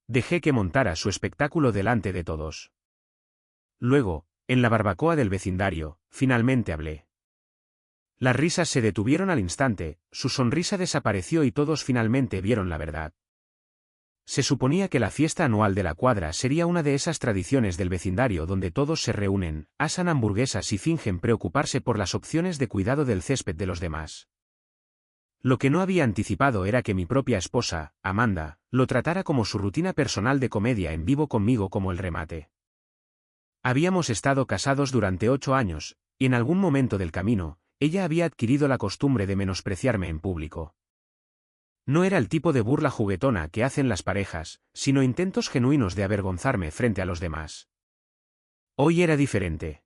Dejé que montara su espectáculo delante de todos. Luego, en la barbacoa del vecindario, finalmente hablé. Las risas se detuvieron al instante, su sonrisa desapareció y todos finalmente vieron la verdad. Se suponía que la fiesta anual de la cuadra sería una de esas tradiciones del vecindario donde todos se reúnen, asan hamburguesas y fingen preocuparse por las opciones de cuidado del césped de los demás. Lo que no había anticipado era que mi propia esposa, Amanda, lo tratara como su rutina personal de comedia en vivo conmigo como el remate. Habíamos estado casados durante 8 años, y en algún momento del camino, ella había adquirido la costumbre de menospreciarme en público. No era el tipo de burla juguetona que hacen las parejas, sino intentos genuinos de avergonzarme frente a los demás. Hoy era diferente.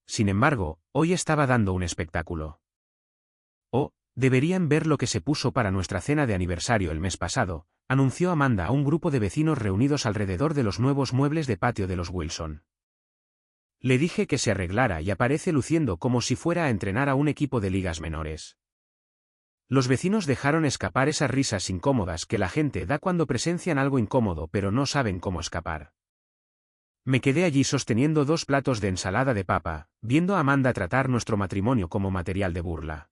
Sin embargo, hoy estaba dando un espectáculo. Oh, deberían ver lo que se puso para nuestra cena de aniversario el mes pasado, anunció Amanda a un grupo de vecinos reunidos alrededor de los nuevos muebles de patio de los Wilson. Le dije que se arreglara y aparece luciendo como si fuera a entrenar a un equipo de ligas menores. Los vecinos dejaron escapar esas risas incómodas que la gente da cuando presencian algo incómodo pero no saben cómo escapar. Me quedé allí sosteniendo 2 platos de ensalada de papa, viendo a Amanda tratar nuestro matrimonio como material de burla.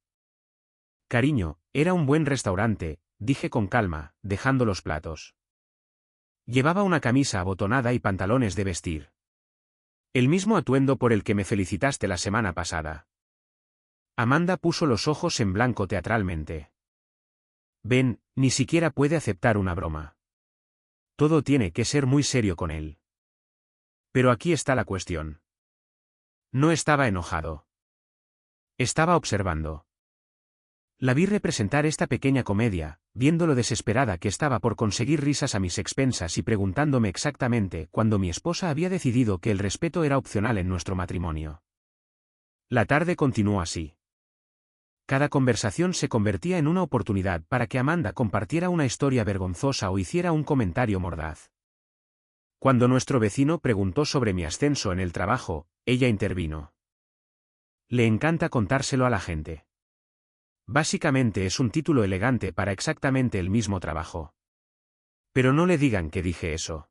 Cariño, era un buen restaurante, dije con calma, dejando los platos. Llevaba una camisa abotonada y pantalones de vestir. El mismo atuendo por el que me felicitaste la semana pasada. Amanda puso los ojos en blanco teatralmente. Ben, ni siquiera puede aceptar una broma. Todo tiene que ser muy serio con él. Pero aquí está la cuestión. No estaba enojado. Estaba observando. La vi representar esta pequeña comedia, viendo lo desesperada que estaba por conseguir risas a mis expensas y preguntándome exactamente cuándo mi esposa había decidido que el respeto era opcional en nuestro matrimonio. La tarde continuó así. Cada conversación se convertía en una oportunidad para que Amanda compartiera una historia vergonzosa o hiciera un comentario mordaz. Cuando nuestro vecino preguntó sobre mi ascenso en el trabajo, ella intervino. Le encanta contárselo a la gente. Básicamente es un título elegante para exactamente el mismo trabajo. Pero no le digan que dije eso.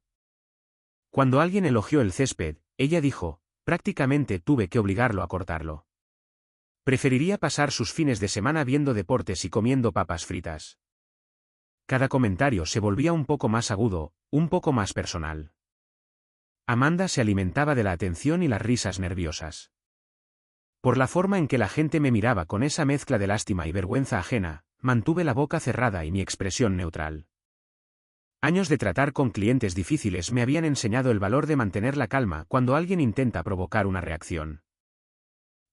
Cuando alguien elogió el césped, ella dijo, prácticamente tuve que obligarlo a cortarlo. Preferiría pasar sus fines de semana viendo deportes y comiendo papas fritas. Cada comentario se volvía un poco más agudo, un poco más personal. Amanda se alimentaba de la atención y las risas nerviosas. Por la forma en que la gente me miraba con esa mezcla de lástima y vergüenza ajena, mantuve la boca cerrada y mi expresión neutral. Años de tratar con clientes difíciles me habían enseñado el valor de mantener la calma cuando alguien intenta provocar una reacción.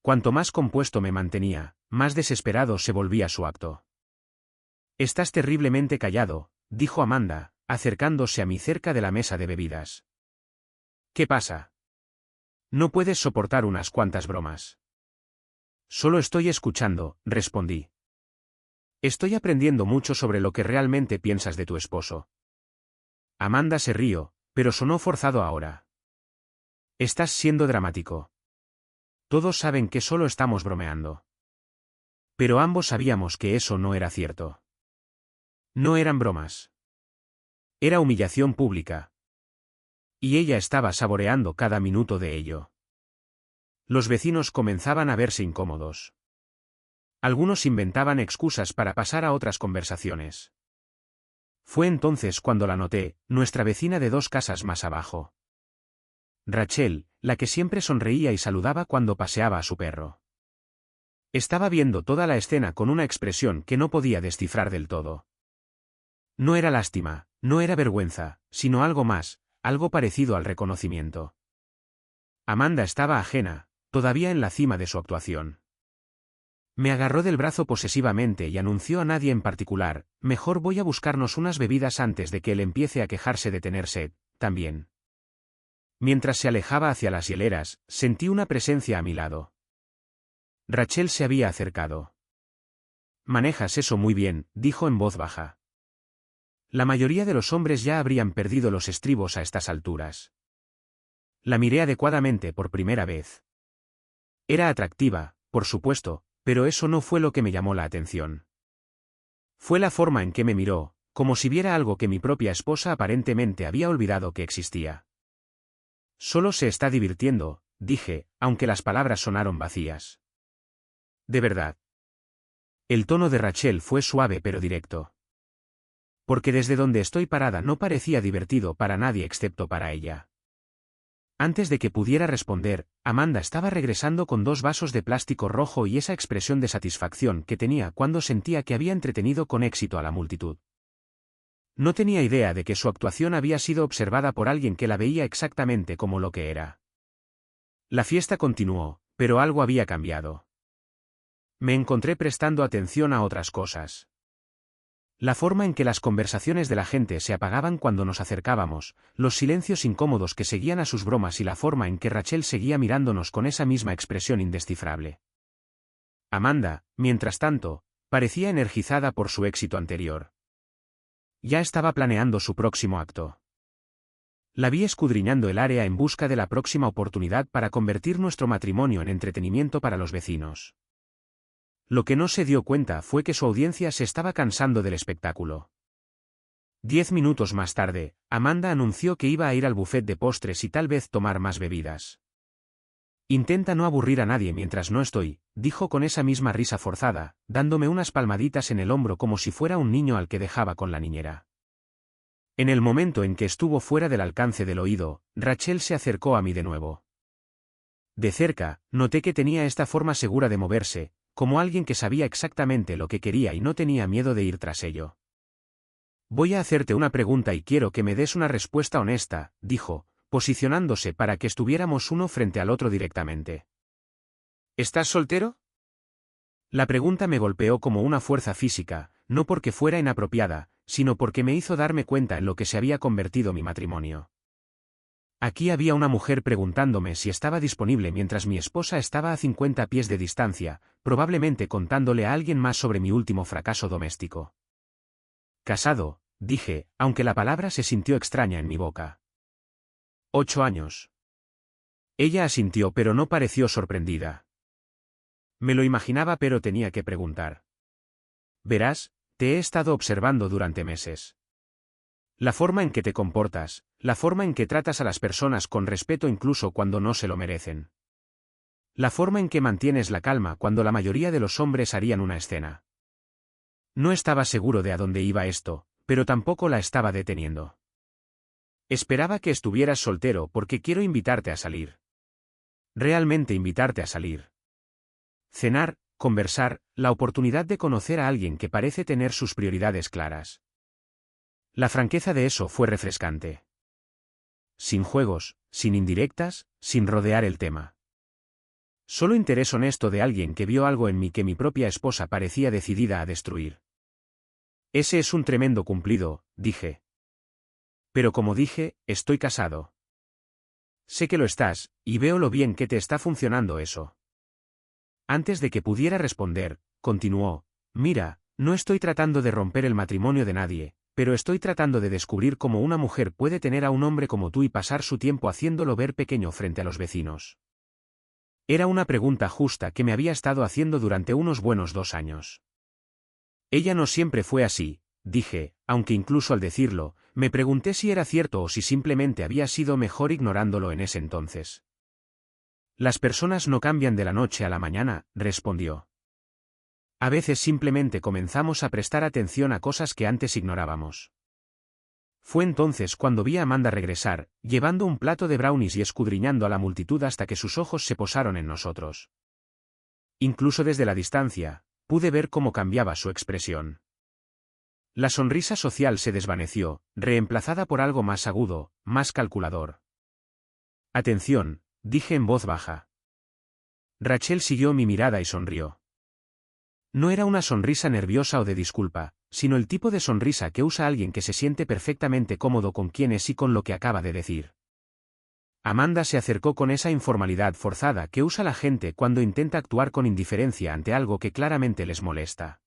Cuanto más compuesto me mantenía, más desesperado se volvía su acto. «Estás terriblemente callado», dijo Amanda, acercándose a mí cerca de la mesa de bebidas. «¿Qué pasa? ¿No puedes soportar unas cuantas bromas?» «Solo estoy escuchando», respondí. «Estoy aprendiendo mucho sobre lo que realmente piensas de tu esposo». Amanda se rió, pero sonó forzado ahora. «Estás siendo dramático. Todos saben que solo estamos bromeando». Pero ambos sabíamos que eso no era cierto. No eran bromas. Era humillación pública. Y ella estaba saboreando cada minuto de ello. Los vecinos comenzaban a verse incómodos. Algunos inventaban excusas para pasar a otras conversaciones. Fue entonces cuando la noté, nuestra vecina de 2 casas más abajo. Rachel, la que siempre sonreía y saludaba cuando paseaba a su perro. Estaba viendo toda la escena con una expresión que no podía descifrar del todo. No era lástima, no era vergüenza, sino algo más, algo parecido al reconocimiento. Amanda estaba ajena, todavía en la cima de su actuación. Me agarró del brazo posesivamente y anunció a nadie en particular, «Mejor voy a buscarnos unas bebidas antes de que él empiece a quejarse de tener sed, también». Mientras se alejaba hacia las hieleras, sentí una presencia a mi lado. Rachel se había acercado. «Manejas eso muy bien», dijo en voz baja. La mayoría de los hombres ya habrían perdido los estribos a estas alturas. La miré adecuadamente por primera vez. Era atractiva, por supuesto, pero eso no fue lo que me llamó la atención. Fue la forma en que me miró, como si viera algo que mi propia esposa aparentemente había olvidado que existía. Solo se está divirtiendo, dije, aunque las palabras sonaron vacías. De verdad. El tono de Rachel fue suave pero directo. Porque desde donde estoy parada no parecía divertido para nadie excepto para ella. Antes de que pudiera responder, Amanda estaba regresando con 2 vasos de plástico rojo y esa expresión de satisfacción que tenía cuando sentía que había entretenido con éxito a la multitud. No tenía idea de que su actuación había sido observada por alguien que la veía exactamente como lo que era. La fiesta continuó, pero algo había cambiado. Me encontré prestando atención a otras cosas. La forma en que las conversaciones de la gente se apagaban cuando nos acercábamos, los silencios incómodos que seguían a sus bromas y la forma en que Rachel seguía mirándonos con esa misma expresión indescifrable. Amanda, mientras tanto, parecía energizada por su éxito anterior. Ya estaba planeando su próximo acto. La vi escudriñando el área en busca de la próxima oportunidad para convertir nuestro matrimonio en entretenimiento para los vecinos. Lo que no se dio cuenta fue que su audiencia se estaba cansando del espectáculo. 10 minutos más tarde, Amanda anunció que iba a ir al buffet de postres y tal vez tomar más bebidas. Intenta no aburrir a nadie mientras no estoy, dijo con esa misma risa forzada, dándome unas palmaditas en el hombro como si fuera un niño al que dejaba con la niñera. En el momento en que estuvo fuera del alcance del oído, Rachel se acercó a mí de nuevo. De cerca, noté que tenía esta forma segura de moverse, como alguien que sabía exactamente lo que quería y no tenía miedo de ir tras ello. Voy a hacerte una pregunta y quiero que me des una respuesta honesta, dijo, posicionándose para que estuviéramos uno frente al otro directamente. ¿Estás soltero? La pregunta me golpeó como una fuerza física, no porque fuera inapropiada, sino porque me hizo darme cuenta en lo que se había convertido mi matrimonio. Aquí había una mujer preguntándome si estaba disponible mientras mi esposa estaba a 50 pies de distancia, probablemente contándole a alguien más sobre mi último fracaso doméstico. Casado, dije, aunque la palabra se sintió extraña en mi boca. 8 años. Ella asintió pero no pareció sorprendida. Me lo imaginaba pero tenía que preguntar. Verás, te he estado observando durante meses. La forma en que te comportas, la forma en que tratas a las personas con respeto incluso cuando no se lo merecen. La forma en que mantienes la calma cuando la mayoría de los hombres harían una escena. No estaba seguro de a dónde iba esto, pero tampoco la estaba deteniendo. Esperaba que estuvieras soltero porque quiero invitarte a salir. Realmente invitarte a salir. Cenar, conversar, la oportunidad de conocer a alguien que parece tener sus prioridades claras. La franqueza de eso fue refrescante. Sin juegos, sin indirectas, sin rodear el tema. Solo interés honesto de alguien que vio algo en mí que mi propia esposa parecía decidida a destruir. Ese es un tremendo cumplido, dije. Pero como dije, estoy casado. Sé que lo estás, y veo lo bien que te está funcionando eso. Antes de que pudiera responder, continuó, mira, no estoy tratando de romper el matrimonio de nadie, pero estoy tratando de descubrir cómo una mujer puede tener a un hombre como tú y pasar su tiempo haciéndolo ver pequeño frente a los vecinos. Era una pregunta justa que me había estado haciendo durante unos buenos 2 años. Ella no siempre fue así, dije, aunque incluso al decirlo, me pregunté si era cierto o si simplemente había sido mejor ignorándolo en ese entonces. Las personas no cambian de la noche a la mañana, respondió. A veces simplemente comenzamos a prestar atención a cosas que antes ignorábamos. Fue entonces cuando vi a Amanda regresar, llevando un plato de brownies y escudriñando a la multitud hasta que sus ojos se posaron en nosotros. Incluso desde la distancia, pude ver cómo cambiaba su expresión. La sonrisa social se desvaneció, reemplazada por algo más agudo, más calculador. Atención, dije en voz baja. Rachel siguió mi mirada y sonrió. No era una sonrisa nerviosa o de disculpa, sino el tipo de sonrisa que usa alguien que se siente perfectamente cómodo con quien es y con lo que acaba de decir. Amanda se acercó con esa informalidad forzada que usa la gente cuando intenta actuar con indiferencia ante algo que claramente les molesta.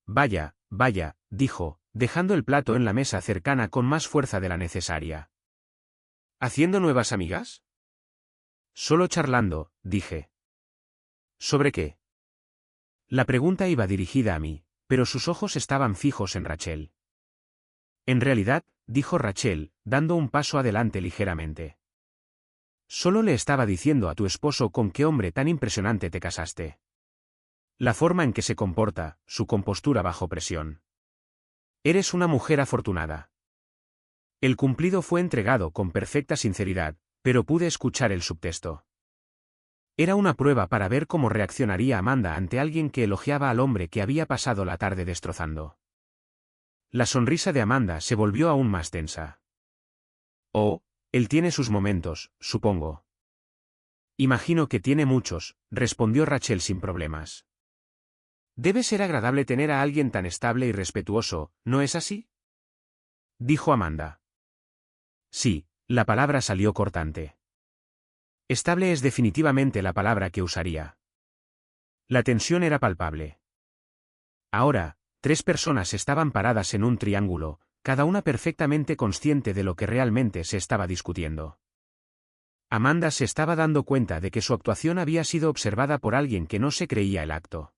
Vaya, vaya, dijo, dejando el plato en la mesa cercana con más fuerza de la necesaria. ¿Haciendo nuevas amigas? Solo charlando, dije. ¿Sobre qué? La pregunta iba dirigida a mí, pero sus ojos estaban fijos en Rachel. En realidad, dijo Rachel, dando un paso adelante ligeramente. Solo le estaba diciendo a tu esposo con qué hombre tan impresionante te casaste. La forma en que se comporta, su compostura bajo presión. Eres una mujer afortunada. El cumplido fue entregado con perfecta sinceridad, pero pude escuchar el subtexto. Era una prueba para ver cómo reaccionaría Amanda ante alguien que elogiaba al hombre que había pasado la tarde destrozando. La sonrisa de Amanda se volvió aún más tensa. Oh, él tiene sus momentos, supongo. Imagino que tiene muchos, respondió Rachel sin problemas. Debe ser agradable tener a alguien tan estable y respetuoso, ¿no es así? Dijo Amanda. Sí, la palabra salió cortante. Estable es definitivamente la palabra que usaría. La tensión era palpable. Ahora, 3 personas estaban paradas en un triángulo, cada una perfectamente consciente de lo que realmente se estaba discutiendo. Amanda se estaba dando cuenta de que su actuación había sido observada por alguien que no se creía el acto.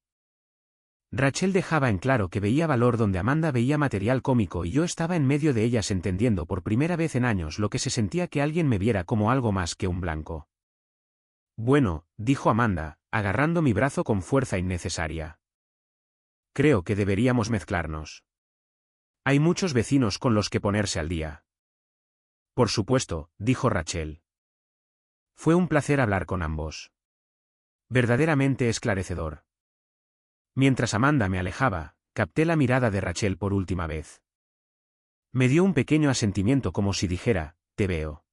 Rachel dejaba en claro que veía valor donde Amanda veía material cómico y yo estaba en medio de ellas entendiendo por primera vez en años lo que se sentía que alguien me viera como algo más que un blanco. Bueno, dijo Amanda, agarrando mi brazo con fuerza innecesaria. Creo que deberíamos mezclarnos. Hay muchos vecinos con los que ponerse al día. Por supuesto, dijo Rachel. Fue un placer hablar con ambos. Verdaderamente esclarecedor. Mientras Amanda me alejaba, capté la mirada de Rachel por última vez. Me dio un pequeño asentimiento como si dijera, te veo.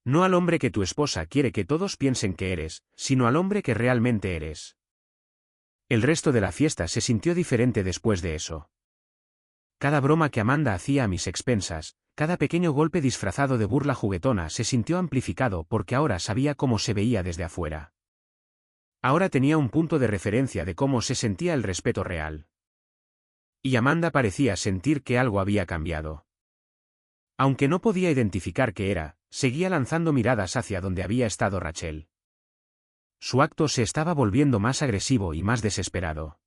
No al hombre que tu esposa quiere que todos piensen que eres, sino al hombre que realmente eres. El resto de la fiesta se sintió diferente después de eso. Cada broma que Amanda hacía a mis expensas, cada pequeño golpe disfrazado de burla juguetona se sintió amplificado porque ahora sabía cómo se veía desde afuera. Ahora tenía un punto de referencia de cómo se sentía el respeto real. Y Amanda parecía sentir que algo había cambiado. Aunque no podía identificar qué era, seguía lanzando miradas hacia donde había estado Rachel. Su acto se estaba volviendo más agresivo y más desesperado.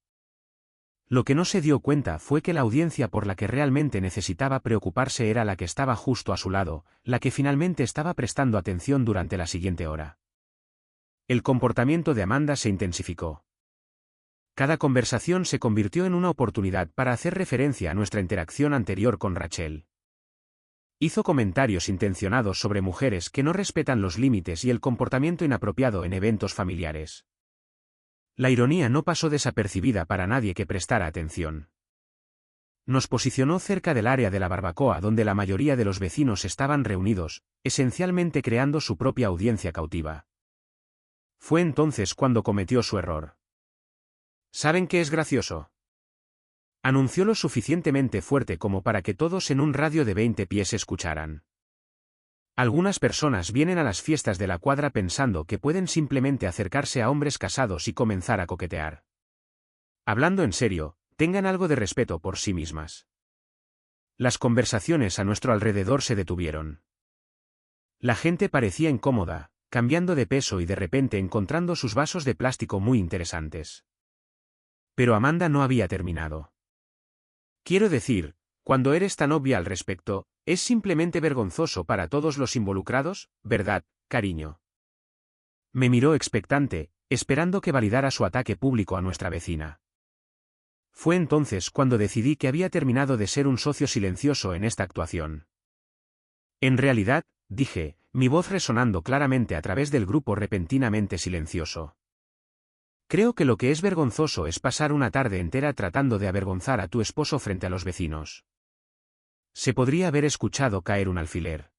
Lo que no se dio cuenta fue que la audiencia por la que realmente necesitaba preocuparse era la que estaba justo a su lado, la que finalmente estaba prestando atención durante la siguiente hora. El comportamiento de Amanda se intensificó. Cada conversación se convirtió en una oportunidad para hacer referencia a nuestra interacción anterior con Rachel. Hizo comentarios intencionados sobre mujeres que no respetan los límites y el comportamiento inapropiado en eventos familiares. La ironía no pasó desapercibida para nadie que prestara atención. Nos posicionó cerca del área de la barbacoa donde la mayoría de los vecinos estaban reunidos, esencialmente creando su propia audiencia cautiva. Fue entonces cuando cometió su error. ¿Saben qué es gracioso? Anunció lo suficientemente fuerte como para que todos en un radio de 20 pies escucharan. Algunas personas vienen a las fiestas de la cuadra pensando que pueden simplemente acercarse a hombres casados y comenzar a coquetear. Hablando en serio, tengan algo de respeto por sí mismas. Las conversaciones a nuestro alrededor se detuvieron. La gente parecía incómoda, cambiando de peso y de repente encontrando sus vasos de plástico muy interesantes. Pero Amanda no había terminado. Quiero decir, cuando eres tan obvia al respecto, es simplemente vergonzoso para todos los involucrados, ¿verdad, cariño? Me miró expectante, esperando que validara su ataque público a nuestra vecina. Fue entonces cuando decidí que había terminado de ser un socio silencioso en esta actuación. En realidad, dije, mi voz resonando claramente a través del grupo repentinamente silencioso. Creo que lo que es vergonzoso es pasar una tarde entera tratando de avergonzar a tu esposo frente a los vecinos. Se podría haber escuchado caer un alfiler.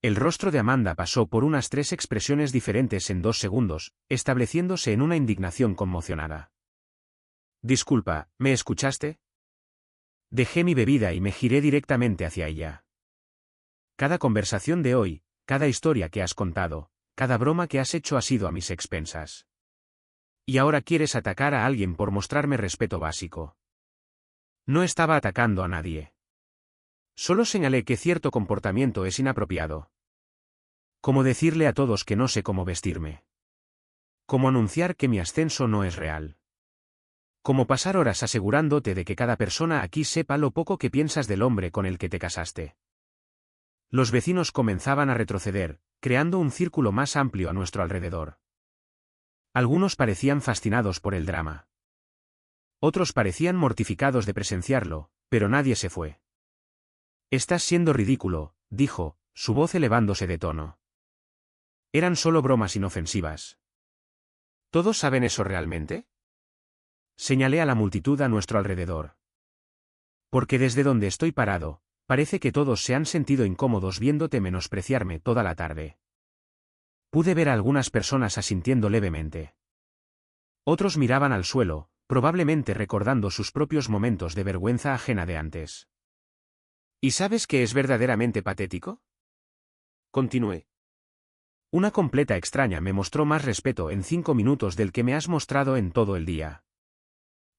El rostro de Amanda pasó por unas 3 expresiones diferentes en 2 segundos, estableciéndose en una indignación conmocionada. Disculpa, ¿me escuchaste? Dejé mi bebida y me giré directamente hacia ella. Cada conversación de hoy, cada historia que has contado, cada broma que has hecho ha sido a mis expensas. Y ahora quieres atacar a alguien por mostrarme respeto básico. No estaba atacando a nadie. Solo señalé que cierto comportamiento es inapropiado. Como decirle a todos que no sé cómo vestirme. Como anunciar que mi ascenso no es real. Como pasar horas asegurándote de que cada persona aquí sepa lo poco que piensas del hombre con el que te casaste. Los vecinos comenzaban a retroceder, creando un círculo más amplio a nuestro alrededor. Algunos parecían fascinados por el drama. Otros parecían mortificados de presenciarlo, pero nadie se fue. «Estás siendo ridículo», dijo, su voz elevándose de tono. Eran solo bromas inofensivas. ¿Todos saben eso realmente? Señalé a la multitud a nuestro alrededor. Porque desde donde estoy parado, parece que todos se han sentido incómodos viéndote menospreciarme toda la tarde. Pude ver a algunas personas asintiendo levemente. Otros miraban al suelo, probablemente recordando sus propios momentos de vergüenza ajena de antes. ¿Y sabes qué es verdaderamente patético?, continué. Una completa extraña me mostró más respeto en 5 minutos del que me has mostrado en todo el día.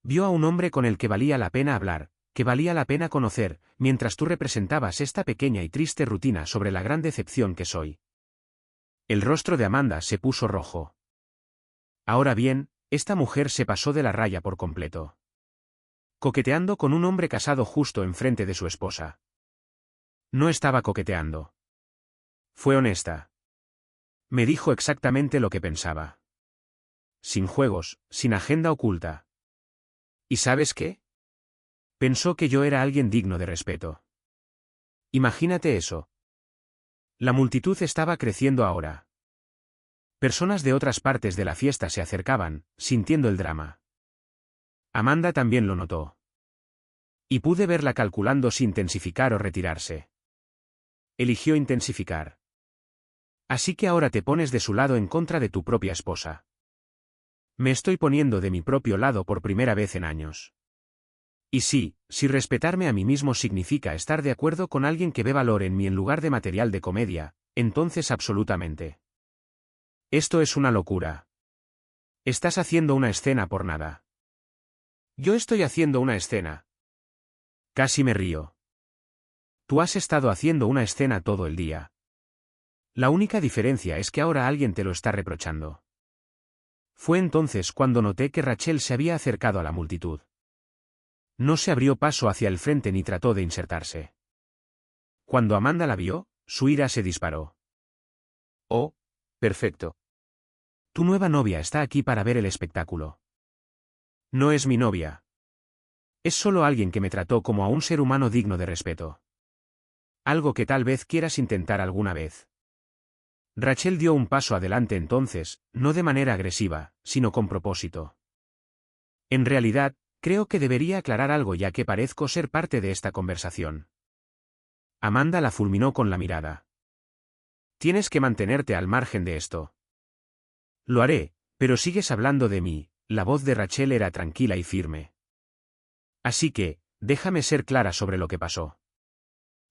Vio a un hombre con el que valía la pena hablar, que valía la pena conocer, mientras tú representabas esta pequeña y triste rutina sobre la gran decepción que soy. El rostro de Amanda se puso rojo. Ahora bien, esta mujer se pasó de la raya por completo. Coqueteando con un hombre casado justo enfrente de su esposa. No estaba coqueteando. Fue honesta. Me dijo exactamente lo que pensaba. Sin juegos, sin agenda oculta. ¿Y sabes qué? Pensó que yo era alguien digno de respeto. Imagínate eso. La multitud estaba creciendo ahora. Personas de otras partes de la fiesta se acercaban, sintiendo el drama. Amanda también lo notó. Y pude verla calculando si intensificar o retirarse. Eligió intensificar. Así que ahora te pones de su lado en contra de tu propia esposa. Me estoy poniendo de mi propio lado por primera vez en años. Y sí, si respetarme a mí mismo significa estar de acuerdo con alguien que ve valor en mí en lugar de material de comedia, entonces absolutamente. Esto es una locura. Estás haciendo una escena por nada. Yo estoy haciendo una escena. Casi me río. Tú has estado haciendo una escena todo el día. La única diferencia es que ahora alguien te lo está reprochando. Fue entonces cuando noté que Rachel se había acercado a la multitud. No se abrió paso hacia el frente ni trató de insertarse. Cuando Amanda la vio, su ira se disparó. Oh, perfecto. Tu nueva novia está aquí para ver el espectáculo. No es mi novia. Es solo alguien que me trató como a un ser humano digno de respeto. Algo que tal vez quieras intentar alguna vez. Rachel dio un paso adelante entonces, no de manera agresiva, sino con propósito. En realidad, creo que debería aclarar algo ya que parezco ser parte de esta conversación. Amanda la fulminó con la mirada. Tienes que mantenerte al margen de esto. Lo haré, pero sigues hablando de mí. La voz de Rachel era tranquila y firme. Así que, déjame ser clara sobre lo que pasó.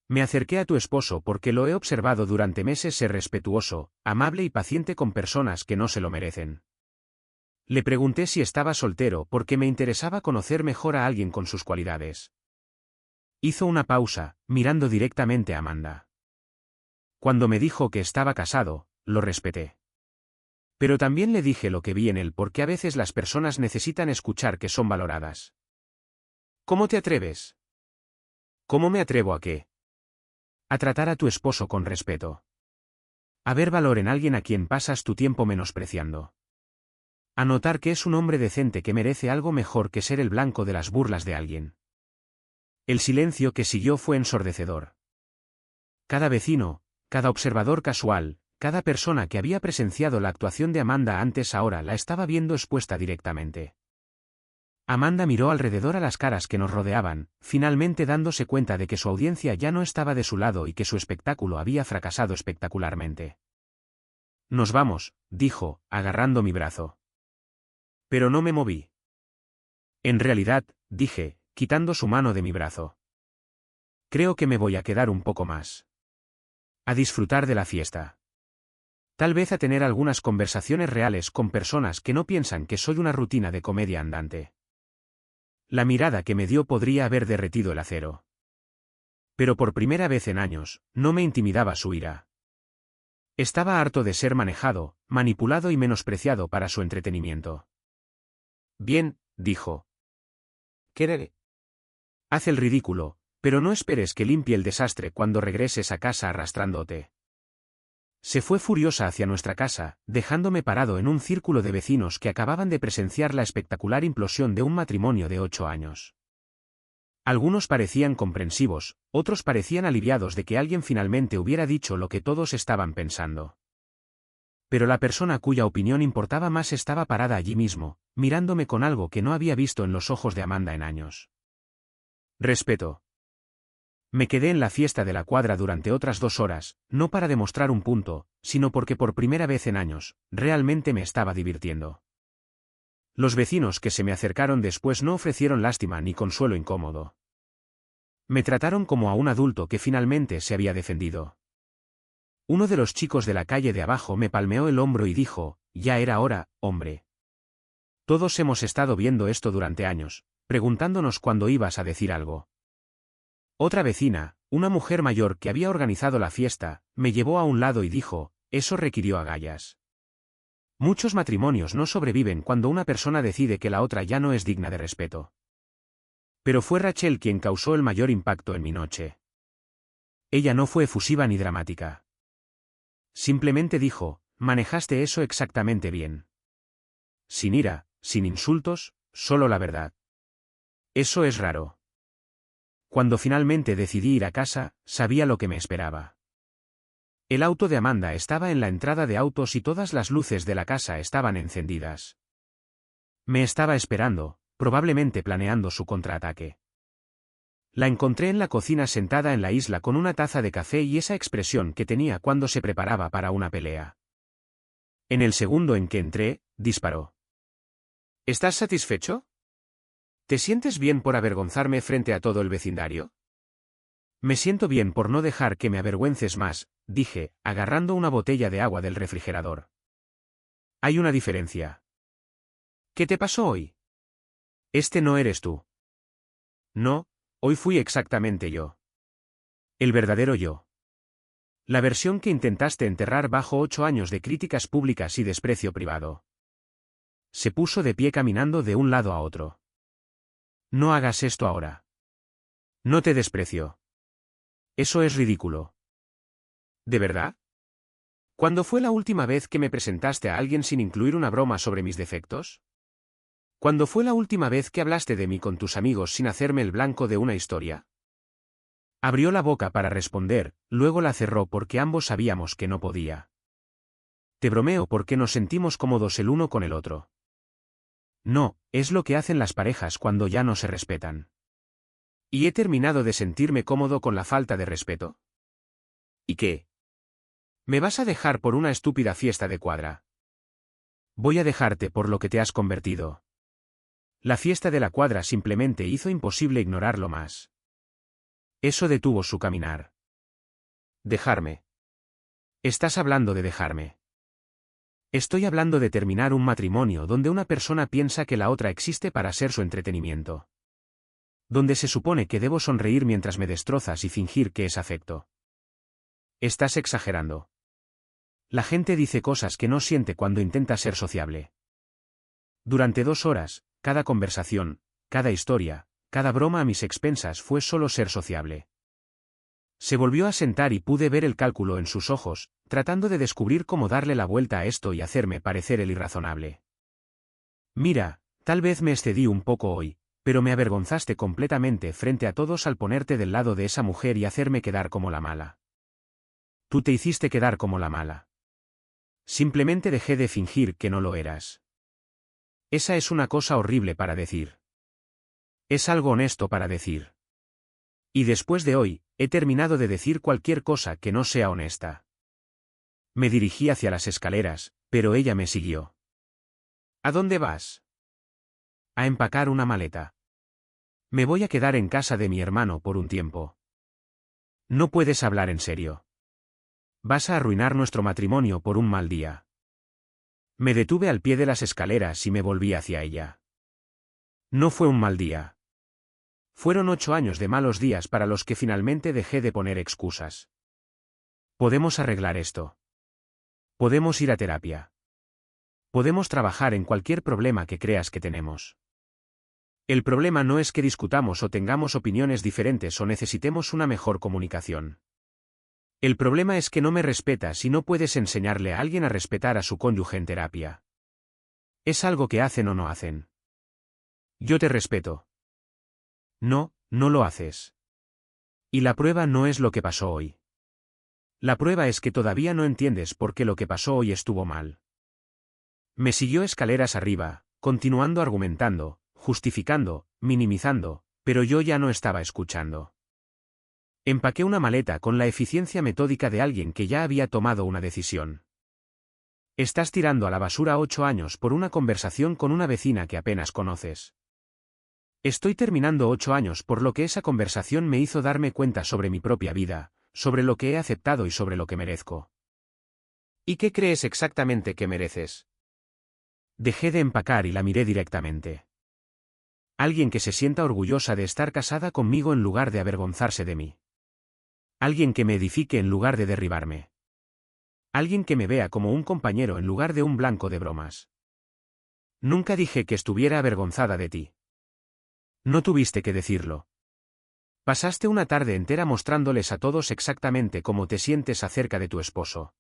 Me acerqué a tu esposo porque lo he observado durante meses ser respetuoso, amable y paciente con personas que no se lo merecen. Le pregunté si estaba soltero porque me interesaba conocer mejor a alguien con sus cualidades. Hizo una pausa, mirando directamente a Amanda. Cuando me dijo que estaba casado, lo respeté. Pero también le dije lo que vi en él porque a veces las personas necesitan escuchar que son valoradas. ¿Cómo te atreves? ¿Cómo me atrevo a qué? A tratar a tu esposo con respeto. A ver valor en alguien a quien pasas tu tiempo menospreciando. A notar que es un hombre decente que merece algo mejor que ser el blanco de las burlas de alguien. El silencio que siguió fue ensordecedor. Cada vecino, cada observador casual, cada persona que había presenciado la actuación de Amanda antes ahora la estaba viendo expuesta directamente. Amanda miró alrededor a las caras que nos rodeaban, finalmente dándose cuenta de que su audiencia ya no estaba de su lado y que su espectáculo había fracasado espectacularmente. Nos vamos, dijo, agarrando mi brazo. Pero no me moví. En realidad, dije, quitando su mano de mi brazo. Creo que me voy a quedar un poco más. A disfrutar de la fiesta. Tal vez a tener algunas conversaciones reales con personas que no piensan que soy una rutina de comedia andante. La mirada que me dio podría haber derretido el acero. Pero por primera vez en años, no me intimidaba su ira. Estaba harto de ser manejado, manipulado y menospreciado para su entretenimiento. Bien, dijo, ¿Qué? Haz el ridículo, pero no esperes que limpie el desastre cuando regreses a casa arrastrándote. Se fue furiosa hacia nuestra casa, dejándome parado en un círculo de vecinos que acababan de presenciar la espectacular implosión de un matrimonio de 8 años. Algunos parecían comprensivos, otros parecían aliviados de que alguien finalmente hubiera dicho lo que todos estaban pensando. Pero la persona cuya opinión importaba más estaba parada allí mismo, mirándome con algo que no había visto en los ojos de Amanda en años. Respeto. Me quedé en la fiesta de la cuadra durante otras 2 horas, no para demostrar un punto, sino porque por primera vez en años, realmente me estaba divirtiendo. Los vecinos que se me acercaron después no ofrecieron lástima ni consuelo incómodo. Me trataron como a un adulto que finalmente se había defendido. Uno de los chicos de la calle de abajo me palmeó el hombro y dijo, ya era hora, hombre. Todos hemos estado viendo esto durante años, preguntándonos cuándo ibas a decir algo. Otra vecina, una mujer mayor que había organizado la fiesta, me llevó a un lado y dijo, eso requirió agallas. Muchos matrimonios no sobreviven cuando una persona decide que la otra ya no es digna de respeto. Pero fue Rachel quien causó el mayor impacto en mi noche. Ella no fue efusiva ni dramática. Simplemente dijo, manejaste eso exactamente bien. Sin ira, sin insultos, solo la verdad. Eso es raro. Cuando finalmente decidí ir a casa, sabía lo que me esperaba. El auto de Amanda estaba en la entrada de autos y todas las luces de la casa estaban encendidas. Me estaba esperando, probablemente planeando su contraataque. La encontré en la cocina sentada en la isla con una taza de café y esa expresión que tenía cuando se preparaba para una pelea. En el segundo en que entré, disparó. ¿Estás satisfecho? ¿Te sientes bien por avergonzarme frente a todo el vecindario? Me siento bien por no dejar que me avergüences más, dije, agarrando una botella de agua del refrigerador. Hay una diferencia. ¿Qué te pasó hoy? Este no eres tú. No, hoy fui exactamente yo. El verdadero yo. La versión que intentaste enterrar bajo 8 años de críticas públicas y desprecio privado. Se puso de pie caminando de un lado a otro. No hagas esto ahora. No te desprecio. Eso es ridículo. ¿De verdad? ¿Cuándo fue la última vez que me presentaste a alguien sin incluir una broma sobre mis defectos? ¿Cuándo fue la última vez que hablaste de mí con tus amigos sin hacerme el blanco de una historia? Abrió la boca para responder, luego la cerró porque ambos sabíamos que no podía. Te bromeo porque nos sentimos cómodos el uno con el otro. No, es lo que hacen las parejas cuando ya no se respetan. ¿Y he terminado de sentirme cómodo con la falta de respeto? ¿Y qué? ¿Me vas a dejar por una estúpida fiesta de cuadra? Voy a dejarte por lo que te has convertido. La fiesta de la cuadra simplemente hizo imposible ignorarlo más. Eso detuvo su caminar. Dejarme. Estás hablando de dejarme. Estoy hablando de terminar un matrimonio donde una persona piensa que la otra existe para ser su entretenimiento. Donde se supone que debo sonreír mientras me destrozas y fingir que es afecto. Estás exagerando. La gente dice cosas que no siente cuando intenta ser sociable. Durante 2 horas, cada conversación, cada historia, cada broma a mis expensas fue solo ser sociable. Se volvió a sentar y pude ver el cálculo en sus ojos, tratando de descubrir cómo darle la vuelta a esto y hacerme parecer el irrazonable. Mira, tal vez me excedí un poco hoy, pero me avergonzaste completamente frente a todos al ponerte del lado de esa mujer y hacerme quedar como la mala. Tú te hiciste quedar como la mala. Simplemente dejé de fingir que no lo eras. Esa es una cosa horrible para decir. Es algo honesto para decir. Y después de hoy, he terminado de decir cualquier cosa que no sea honesta. Me dirigí hacia las escaleras, pero ella me siguió. ¿A dónde vas? A empacar una maleta. Me voy a quedar en casa de mi hermano por un tiempo. No puedes hablar en serio. Vas a arruinar nuestro matrimonio por un mal día. Me detuve al pie de las escaleras y me volví hacia ella. No fue un mal día. Fueron 8 años de malos días para los que finalmente dejé de poner excusas. Podemos arreglar esto. Podemos ir a terapia. Podemos trabajar en cualquier problema que creas que tenemos. El problema no es que discutamos o tengamos opiniones diferentes o necesitemos una mejor comunicación. El problema es que no me respetas y no puedes enseñarle a alguien a respetar a su cónyuge en terapia. Es algo que hacen o no hacen. Yo te respeto. No, no lo haces. Y la prueba no es lo que pasó hoy. La prueba es que todavía no entiendes por qué lo que pasó hoy estuvo mal. Me siguió escaleras arriba, continuando argumentando, justificando, minimizando, pero yo ya no estaba escuchando. Empaqué una maleta con la eficiencia metódica de alguien que ya había tomado una decisión. Estás tirando a la basura 8 años por una conversación con una vecina que apenas conoces. Estoy terminando 8 años por lo que esa conversación me hizo darme cuenta sobre mi propia vida, sobre lo que he aceptado y sobre lo que merezco. ¿Y qué crees exactamente que mereces? Dejé de empacar y la miré directamente. Alguien que se sienta orgullosa de estar casada conmigo en lugar de avergonzarse de mí. Alguien que me edifique en lugar de derribarme. Alguien que me vea como un compañero en lugar de un blanco de bromas. Nunca dije que estuviera avergonzada de ti. No tuviste que decirlo. Pasaste una tarde entera mostrándoles a todos exactamente cómo te sientes acerca de tu esposo.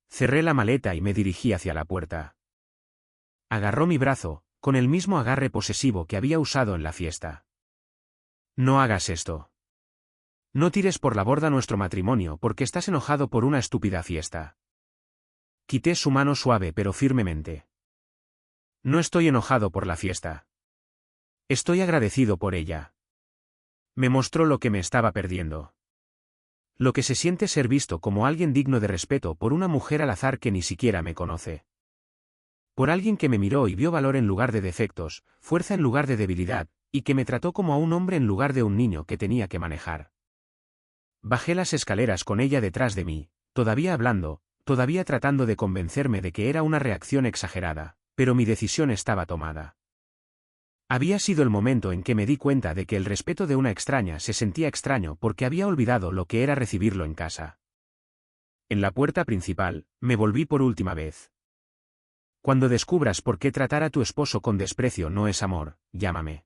Cerré la maleta y me dirigí hacia la puerta. Agarró mi brazo, con el mismo agarre posesivo que había usado en la fiesta. No hagas esto. No tires por la borda nuestro matrimonio porque estás enojado por una estúpida fiesta. Quité su mano suave pero firmemente. No estoy enojado por la fiesta. Estoy agradecido por ella. Me mostró lo que me estaba perdiendo. Lo que se siente ser visto como alguien digno de respeto por una mujer al azar que ni siquiera me conoce. Por alguien que me miró y vio valor en lugar de defectos, fuerza en lugar de debilidad, y que me trató como a un hombre en lugar de un niño que tenía que manejar. Bajé las escaleras con ella detrás de mí, todavía hablando, todavía tratando de convencerme de que era una reacción exagerada, pero mi decisión estaba tomada. Había sido el momento en que me di cuenta de que el respeto de una extraña se sentía extraño porque había olvidado lo que era recibirlo en casa. En la puerta principal, me volví por última vez. Cuando descubras por qué tratar a tu esposo con desprecio no es amor, llámame.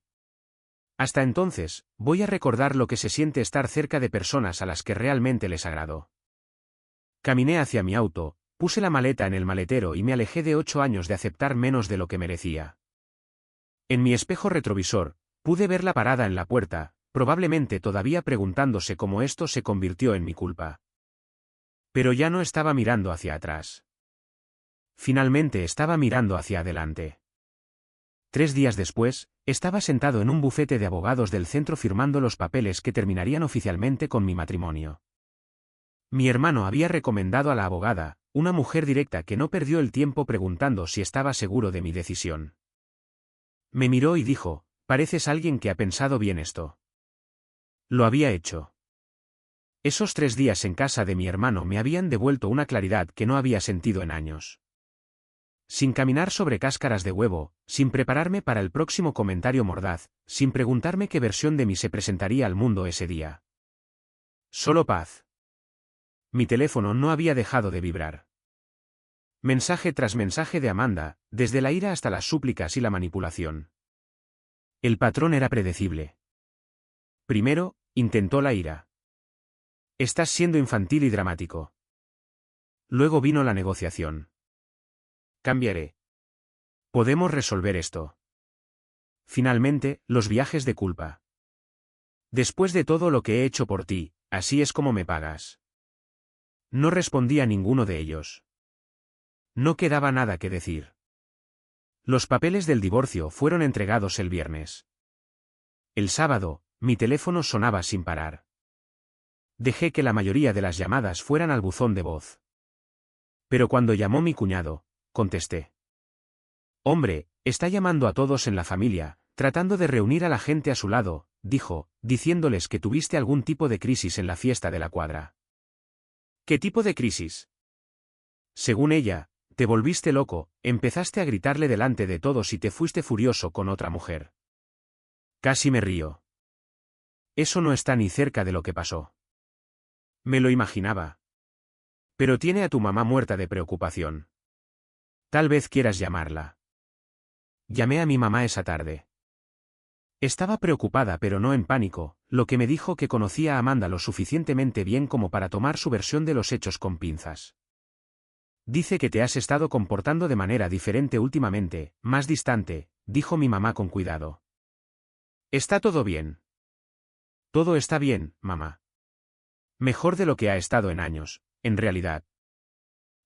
Hasta entonces, voy a recordar lo que se siente estar cerca de personas a las que realmente les agrado. Caminé hacia mi auto, puse la maleta en el maletero y me alejé de 8 años de aceptar menos de lo que merecía. En mi espejo retrovisor, pude verla parada en la puerta, probablemente todavía preguntándose cómo esto se convirtió en mi culpa. Pero ya no estaba mirando hacia atrás. Finalmente estaba mirando hacia adelante. 3 días después, estaba sentado en un bufete de abogados del centro firmando los papeles que terminarían oficialmente con mi matrimonio. Mi hermano había recomendado a la abogada, una mujer directa que no perdió el tiempo preguntando si estaba seguro de mi decisión. Me miró y dijo, pareces alguien que ha pensado bien esto. Lo había hecho. Esos 3 días en casa de mi hermano me habían devuelto una claridad que no había sentido en años. Sin caminar sobre cáscaras de huevo, sin prepararme para el próximo comentario mordaz, sin preguntarme qué versión de mí se presentaría al mundo ese día. Solo paz. Mi teléfono no había dejado de vibrar. Mensaje tras mensaje de Amanda, desde la ira hasta las súplicas y la manipulación. El patrón era predecible. Primero, intentó la ira. Estás siendo infantil y dramático. Luego vino la negociación. Cambiaré. Podemos resolver esto. Finalmente, los viajes de culpa. Después de todo lo que he hecho por ti, así es como me pagas. No respondí a ninguno de ellos. No quedaba nada que decir. Los papeles del divorcio fueron entregados el viernes. El sábado, mi teléfono sonaba sin parar. Dejé que la mayoría de las llamadas fueran al buzón de voz. Pero cuando llamó mi cuñado, contesté. Hombre, está llamando a todos en la familia, tratando de reunir a la gente a su lado, dijo, diciéndoles que tuviste algún tipo de crisis en la fiesta de la cuadra. ¿Qué tipo de crisis? Según ella, te volviste loco, empezaste a gritarle delante de todos y te fuiste furioso con otra mujer. Casi me río. Eso no está ni cerca de lo que pasó. Me lo imaginaba. Pero tiene a tu mamá muerta de preocupación. Tal vez quieras llamarla. Llamé a mi mamá esa tarde. Estaba preocupada pero no en pánico, lo que me dijo que conocía a Amanda lo suficientemente bien como para tomar su versión de los hechos con pinzas. Dice que te has estado comportando de manera diferente últimamente, más distante, dijo mi mamá con cuidado. ¿Está todo bien? Todo está bien, mamá. Mejor de lo que ha estado en años, en realidad.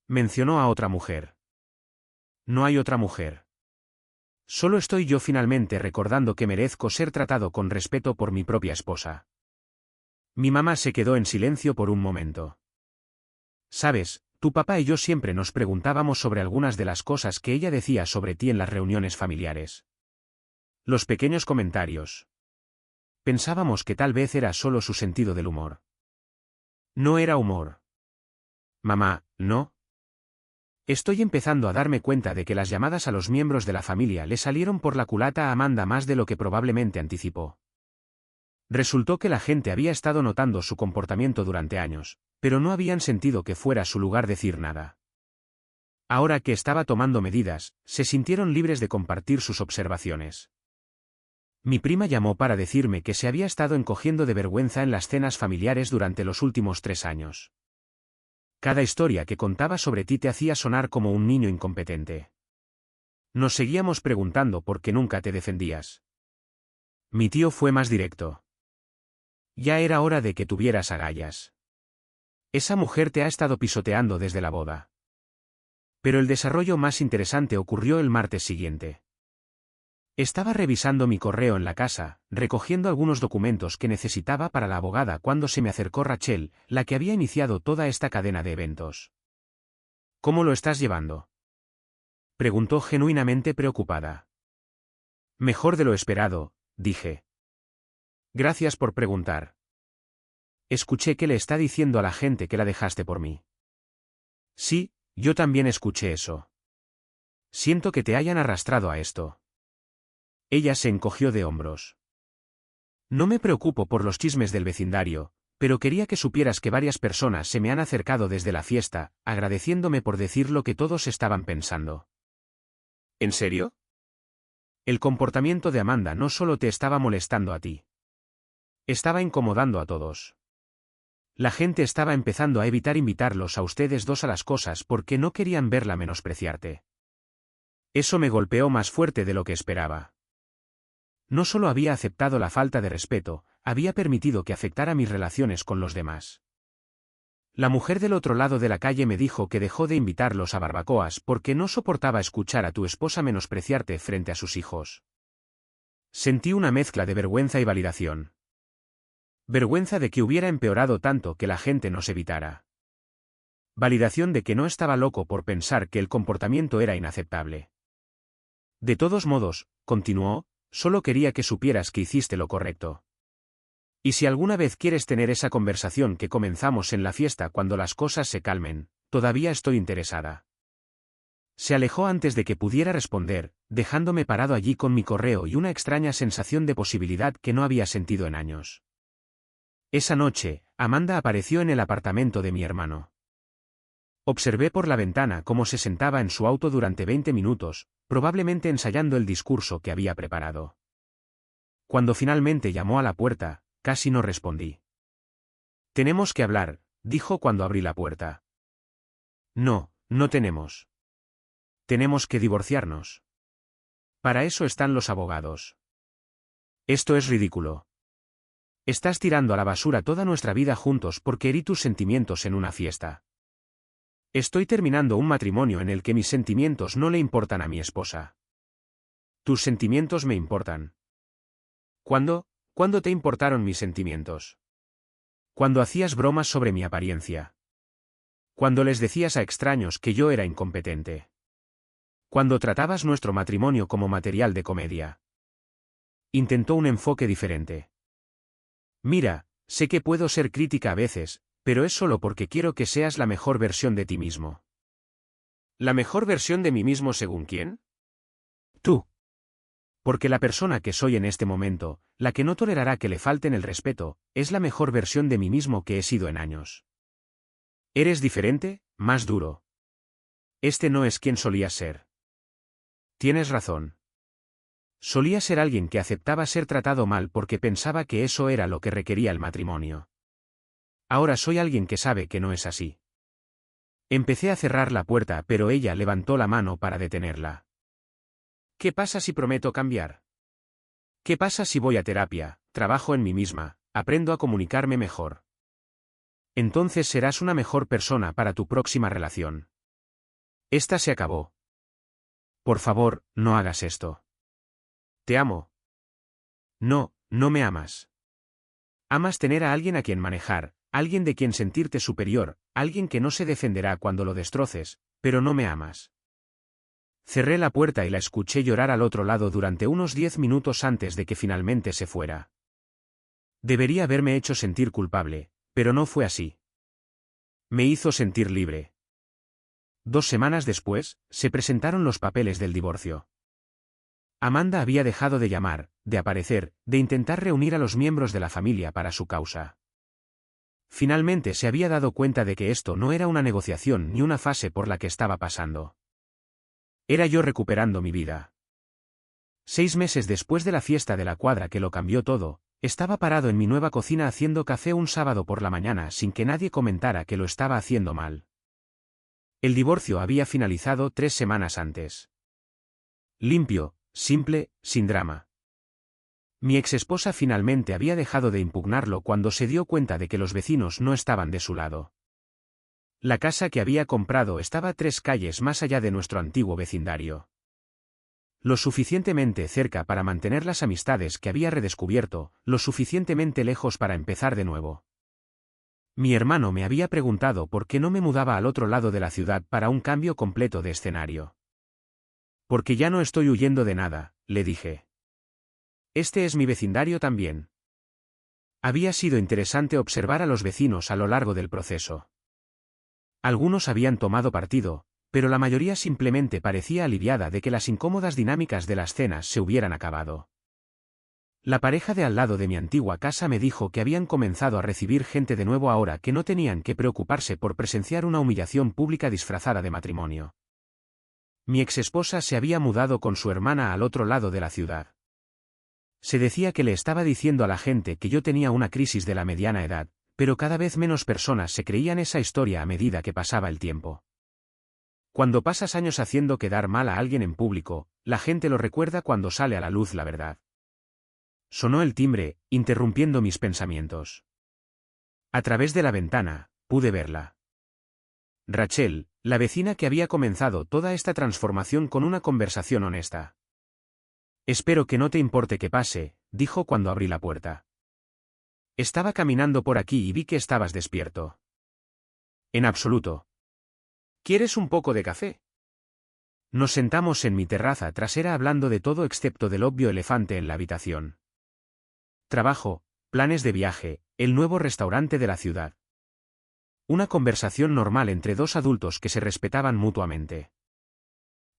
Mencionó a otra mujer. No hay otra mujer. Solo estoy yo finalmente recordando que merezco ser tratado con respeto por mi propia esposa. Mi mamá se quedó en silencio por un momento. Sabes, tu papá y yo siempre nos preguntábamos sobre algunas de las cosas que ella decía sobre ti en las reuniones familiares. Los pequeños comentarios. Pensábamos que tal vez era solo su sentido del humor. No era humor. Mamá, ¿no? Estoy empezando a darme cuenta de que las llamadas a los miembros de la familia le salieron por la culata a Amanda más de lo que probablemente anticipó. Resultó que la gente había estado notando su comportamiento durante años, pero no habían sentido que fuera su lugar decir nada. Ahora que estaba tomando medidas, se sintieron libres de compartir sus observaciones. Mi prima llamó para decirme que se había estado encogiendo de vergüenza en las cenas familiares durante los últimos 3 años. Cada historia que contaba sobre ti te hacía sonar como un niño incompetente. Nos seguíamos preguntando por qué nunca te defendías. Mi tío fue más directo. Ya era hora de que tuvieras agallas. Esa mujer te ha estado pisoteando desde la boda. Pero el desarrollo más interesante ocurrió el martes siguiente. Estaba revisando mi correo en la casa, recogiendo algunos documentos que necesitaba para la abogada cuando se me acercó Rachel, la que había iniciado toda esta cadena de eventos. ¿Cómo lo estás llevando?, preguntó genuinamente preocupada. Mejor de lo esperado, dije. Gracias por preguntar. Escuché que le está diciendo a la gente que la dejaste por mí. Sí, yo también escuché eso. Siento que te hayan arrastrado a esto. Ella se encogió de hombros. No me preocupo por los chismes del vecindario, pero quería que supieras que varias personas se me han acercado desde la fiesta, agradeciéndome por decir lo que todos estaban pensando. ¿En serio? El comportamiento de Amanda no solo te estaba molestando a ti. Estaba incomodando a todos. La gente estaba empezando a evitar invitarlos a ustedes dos a las cosas porque no querían verla menospreciarte. Eso me golpeó más fuerte de lo que esperaba. No solo había aceptado la falta de respeto, había permitido que afectara mis relaciones con los demás. La mujer del otro lado de la calle me dijo que dejó de invitarlos a barbacoas porque no soportaba escuchar a tu esposa menospreciarte frente a sus hijos. Sentí una mezcla de vergüenza y validación. Vergüenza de que hubiera empeorado tanto que la gente nos evitara. Validación de que no estaba loco por pensar que el comportamiento era inaceptable. De todos modos, continuó, solo quería que supieras que hiciste lo correcto. Y si alguna vez quieres tener esa conversación que comenzamos en la fiesta cuando las cosas se calmen, todavía estoy interesada. Se alejó antes de que pudiera responder, dejándome parado allí con mi correo y una extraña sensación de posibilidad que no había sentido en años. Esa noche, Amanda apareció en el apartamento de mi hermano. Observé por la ventana cómo se sentaba en su auto durante 20 minutos, probablemente ensayando el discurso que había preparado. Cuando finalmente llamó a la puerta, casi no respondí. Tenemos que hablar, dijo cuando abrí la puerta. No, no tenemos. Tenemos que divorciarnos. Para eso están los abogados. Esto es ridículo. Estás tirando a la basura toda nuestra vida juntos porque herí tus sentimientos en una fiesta. Estoy terminando un matrimonio en el que mis sentimientos no le importan a mi esposa. Tus sentimientos me importan. ¿Cuándo te importaron mis sentimientos? Cuando hacías bromas sobre mi apariencia. Cuando les decías a extraños que yo era incompetente. Cuando tratabas nuestro matrimonio como material de comedia. Intentó un enfoque diferente. Mira, sé que puedo ser crítica a veces, pero es solo porque quiero que seas la mejor versión de ti mismo. ¿La mejor versión de mí mismo según quién? Tú. Porque la persona que soy en este momento, la que no tolerará que le falten el respeto, es la mejor versión de mí mismo que he sido en años. Eres diferente, más duro. Este no es quien solías ser. Tienes razón. Solía ser alguien que aceptaba ser tratado mal porque pensaba que eso era lo que requería el matrimonio. Ahora soy alguien que sabe que no es así. Empecé a cerrar la puerta, pero ella levantó la mano para detenerla. ¿Qué pasa si prometo cambiar? ¿Qué pasa si voy a terapia, trabajo en mí misma, aprendo a comunicarme mejor? Entonces serás una mejor persona para tu próxima relación. Esta se acabó. Por favor, no hagas esto. Te amo. No, no me amas. Amas tener a alguien a quien manejar, alguien de quien sentirte superior, alguien que no se defenderá cuando lo destroces, pero no me amas. Cerré la puerta y la escuché llorar al otro lado durante unos 10 minutos antes de que finalmente se fuera. Debería haberme hecho sentir culpable, pero no fue así. Me hizo sentir libre. 2 semanas después, se presentaron los papeles del divorcio. Amanda había dejado de llamar, de aparecer, de intentar reunir a los miembros de la familia para su causa. Finalmente se había dado cuenta de que esto no era una negociación ni una fase por la que estaba pasando. Era yo recuperando mi vida. 6 meses después de la fiesta de la cuadra que lo cambió todo, estaba parado en mi nueva cocina haciendo café un sábado por la mañana sin que nadie comentara que lo estaba haciendo mal. El divorcio había finalizado 3 semanas antes. Limpio, simple, sin drama. Mi exesposa finalmente había dejado de impugnarlo cuando se dio cuenta de que los vecinos no estaban de su lado. La casa que había comprado estaba 3 calles más allá de nuestro antiguo vecindario. Lo suficientemente cerca para mantener las amistades que había redescubierto, lo suficientemente lejos para empezar de nuevo. Mi hermano me había preguntado por qué no me mudaba al otro lado de la ciudad para un cambio completo de escenario. Porque ya no estoy huyendo de nada, le dije. Este es mi vecindario también. Había sido interesante observar a los vecinos a lo largo del proceso. Algunos habían tomado partido, pero la mayoría simplemente parecía aliviada de que las incómodas dinámicas de las cenas se hubieran acabado. La pareja de al lado de mi antigua casa me dijo que habían comenzado a recibir gente de nuevo ahora que no tenían que preocuparse por presenciar una humillación pública disfrazada de matrimonio. Mi exesposa se había mudado con su hermana al otro lado de la ciudad. Se decía que le estaba diciendo a la gente que yo tenía una crisis de la mediana edad, pero cada vez menos personas se creían esa historia a medida que pasaba el tiempo. Cuando pasas años haciendo quedar mal a alguien en público, la gente lo recuerda cuando sale a la luz la verdad. Sonó el timbre, interrumpiendo mis pensamientos. A través de la ventana, pude verla. Rachel, la vecina que había comenzado toda esta transformación con una conversación honesta. Espero que no te importe que pase, dijo cuando abrí la puerta. Estaba caminando por aquí y vi que estabas despierto. En absoluto. ¿Quieres un poco de café? Nos sentamos en mi terraza trasera hablando de todo excepto del obvio elefante en la habitación. Trabajo, planes de viaje, el nuevo restaurante de la ciudad. Una conversación normal entre 2 adultos que se respetaban mutuamente.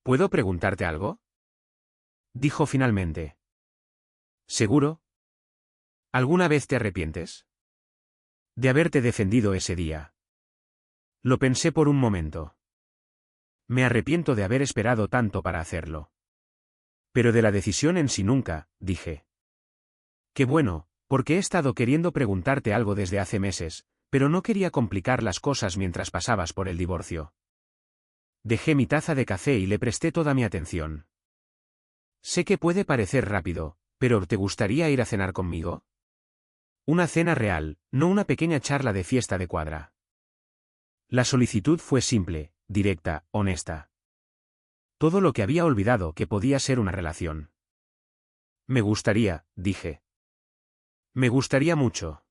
¿Puedo preguntarte algo? Dijo finalmente. ¿Seguro? ¿Alguna vez te arrepientes? De haberte defendido ese día. Lo pensé por un momento. Me arrepiento de haber esperado tanto para hacerlo. Pero de la decisión en sí nunca, dije. Qué bueno, porque he estado queriendo preguntarte algo desde hace meses, pero no quería complicar las cosas mientras pasabas por el divorcio. Dejé mi taza de café y le presté toda mi atención. Sé que puede parecer rápido, pero ¿te gustaría ir a cenar conmigo? Una cena real, no una pequeña charla de fiesta de cuadra. La solicitud fue simple, directa, honesta. Todo lo que había olvidado que podía ser una relación. Me gustaría, dije. Me gustaría mucho.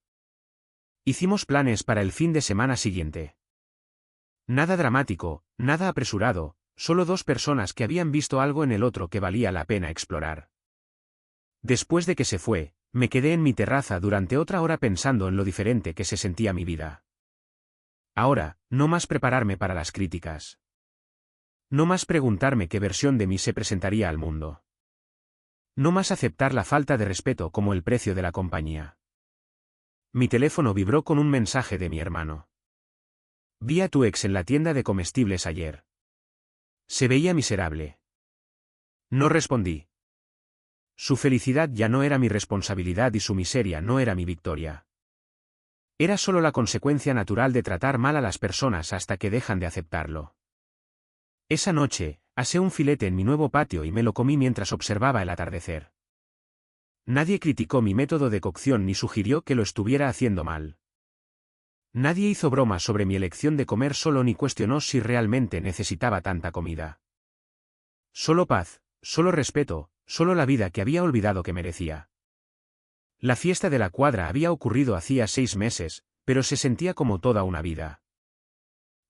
Hicimos planes para el fin de semana siguiente. Nada dramático, nada apresurado, solo 2 personas que habían visto algo en el otro que valía la pena explorar. Después de que se fue, me quedé en mi terraza durante otra hora pensando en lo diferente que se sentía mi vida. Ahora, no más prepararme para las críticas. No más preguntarme qué versión de mí se presentaría al mundo. No más aceptar la falta de respeto como el precio de la compañía. Mi teléfono vibró con un mensaje de mi hermano. Vi a tu ex en la tienda de comestibles ayer. Se veía miserable. No respondí. Su felicidad ya no era mi responsabilidad y su miseria no era mi victoria. Era solo la consecuencia natural de tratar mal a las personas hasta que dejan de aceptarlo. Esa noche, asé un filete en mi nuevo patio y me lo comí mientras observaba el atardecer. Nadie criticó mi método de cocción ni sugirió que lo estuviera haciendo mal. Nadie hizo bromas sobre mi elección de comer solo ni cuestionó si realmente necesitaba tanta comida. Solo paz, solo respeto, solo la vida que había olvidado que merecía. La fiesta de la cuadra había ocurrido hacía 6 meses, pero se sentía como toda una vida.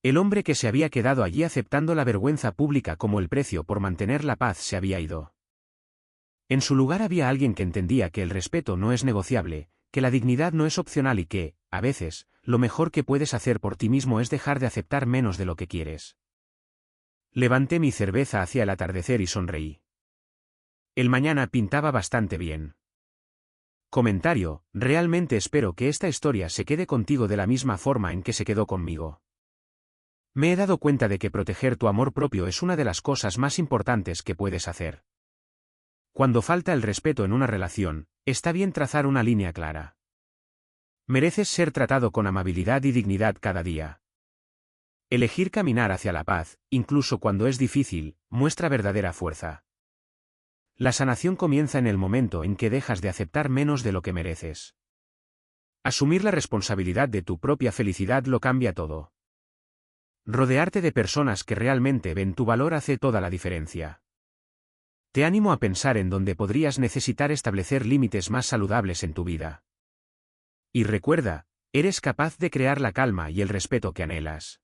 El hombre que se había quedado allí aceptando la vergüenza pública como el precio por mantener la paz se había ido. En su lugar había alguien que entendía que el respeto no es negociable, que la dignidad no es opcional y que, a veces, lo mejor que puedes hacer por ti mismo es dejar de aceptar menos de lo que quieres. Levanté mi cerveza hacia el atardecer y sonreí. El mañana pintaba bastante bien. Comentario: realmente espero que esta historia se quede contigo de la misma forma en que se quedó conmigo. Me he dado cuenta de que proteger tu amor propio es una de las cosas más importantes que puedes hacer. Cuando falta el respeto en una relación, está bien trazar una línea clara. Mereces ser tratado con amabilidad y dignidad cada día. Elegir caminar hacia la paz, incluso cuando es difícil, muestra verdadera fuerza. La sanación comienza en el momento en que dejas de aceptar menos de lo que mereces. Asumir la responsabilidad de tu propia felicidad lo cambia todo. Rodearte de personas que realmente ven tu valor hace toda la diferencia. Te animo a pensar en dónde podrías necesitar establecer límites más saludables en tu vida. Y recuerda, eres capaz de crear la calma y el respeto que anhelas.